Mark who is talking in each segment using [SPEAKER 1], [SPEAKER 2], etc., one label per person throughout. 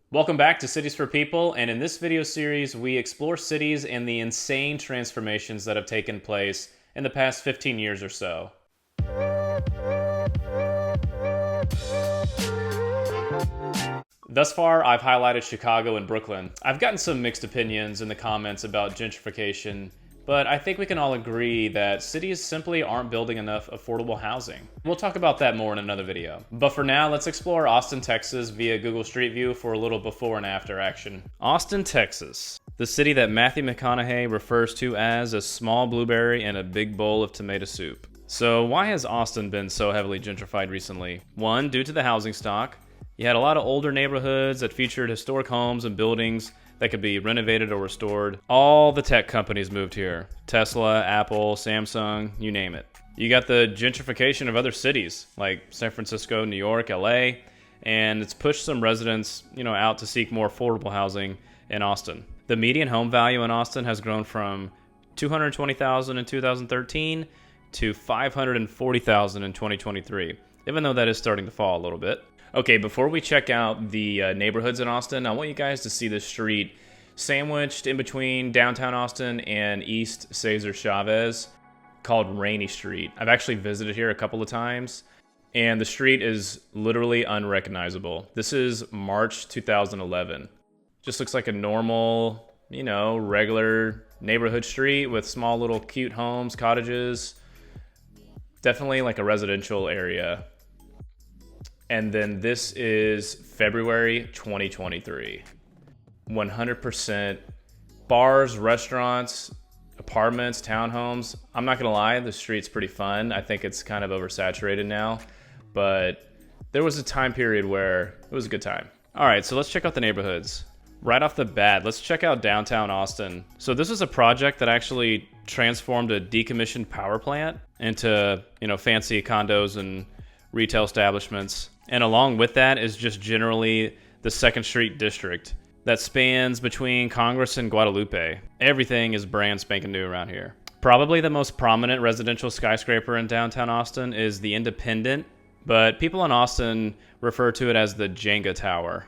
[SPEAKER 1] Welcome back to Cities for People, and in this video series, we explore cities and the insane transformations that have taken place in the past 15 years or so. Thus far, I've highlighted Chicago and Brooklyn. I've gotten some mixed opinions in the comments about gentrification, but I think we can all agree that cities simply aren't building enough affordable housing. We'll talk about that more in another video. But for now, let's explore Austin, Texas via Google Street View for a little before and after action. Austin, Texas. The city that Matthew McConaughey refers to as a small blueberry and a big bowl of tomato soup. So why has Austin been so heavily gentrified recently? One, due to the housing stock. You had a lot of older neighborhoods that featured historic homes and buildings that could be renovated or restored. All the tech companies moved here. Tesla, Apple, Samsung, you name it. You got the gentrification of other cities like San Francisco, New York, LA, and it's pushed some residents, out to seek more affordable housing in Austin. The median home value in Austin has grown from $220,000 in 2013 to $540,000 in 2023, even though that is starting to fall a little bit. Okay, before we check out the neighborhoods in Austin, I want you guys to see this street sandwiched in between downtown Austin and East Cesar Chavez called Rainy Street. I've actually visited here a couple of times, and the street is literally unrecognizable. This is March 2011. Just looks like a normal, regular neighborhood street with small little cute homes, cottages. Definitely like a residential area. And then this is February 2023. 100% bars, restaurants, apartments, townhomes. I'm not gonna lie, the street's pretty fun. I think it's kind of oversaturated now, but there was a time period where it was a good time. All right, so let's check out the neighborhoods. Right off the bat, let's check out downtown Austin. So this is a project that actually transformed a decommissioned power plant into, fancy condos and retail establishments. And along with that is just generally the 2nd Street district that spans between Congress and Guadalupe. Everything is brand spanking new around here. Probably the most prominent residential skyscraper in downtown Austin is the Independent, but people in Austin refer to it as the Jenga Tower.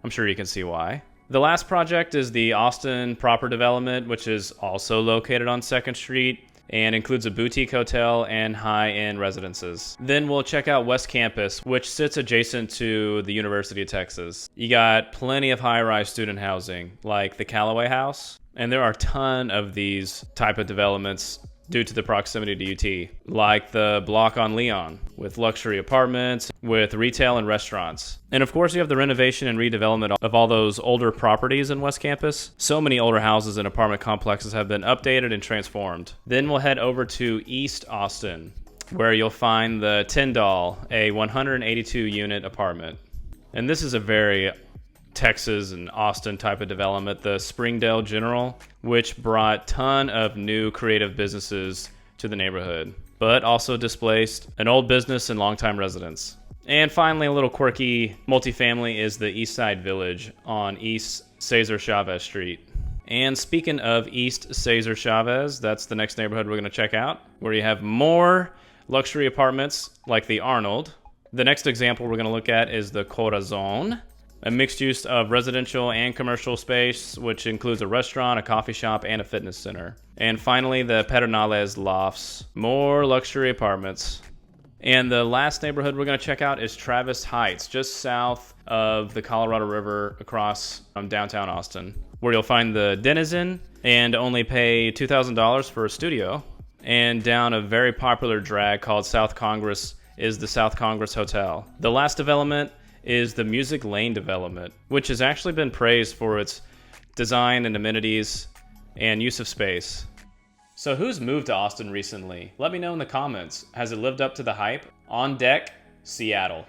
[SPEAKER 1] I'm sure you can see why. The last project is the Austin Proper Development, which is also located on 2nd Street and includes a boutique hotel and high-end residences. Then we'll check out West Campus, which sits adjacent to the University of Texas. You got plenty of high-rise student housing, like the Callaway House, and there are a ton of these type of developments due to the proximity to UT, like the block on Leon, with luxury apartments, with retail and restaurants. And of course, you have the renovation and redevelopment of all those older properties in West Campus. So many older houses and apartment complexes have been updated and transformed. Then we'll head over to East Austin, where you'll find the Tyndall, a 182-unit apartment. And this is a very Texas and Austin type of development, the Springdale General, which brought ton of new creative businesses to the neighborhood, but also displaced an old business and longtime residents. And finally, a little quirky multifamily is the Eastside Village on East Cesar Chavez Street. And speaking of East Cesar Chavez, that's the next neighborhood we're going to check out, where you have more luxury apartments like the Arnold. The next example we're going to look at is the Corazon, a mixed use of residential and commercial space, which includes a restaurant, a coffee shop, and a fitness center. And finally, the Pedernales Lofts, more luxury apartments. And the last neighborhood we're going to check out is Travis Heights, just south of the Colorado River across downtown Austin, where you'll find the Denizen and only pay $2,000 for a studio. And down a very popular drag called South Congress is the South Congress Hotel. The last development is the Music Lane development, which has actually been praised for its design and amenities and use of space. So who's moved to Austin recently? Let me know in the comments. Has it lived up to the hype? On deck, Seattle.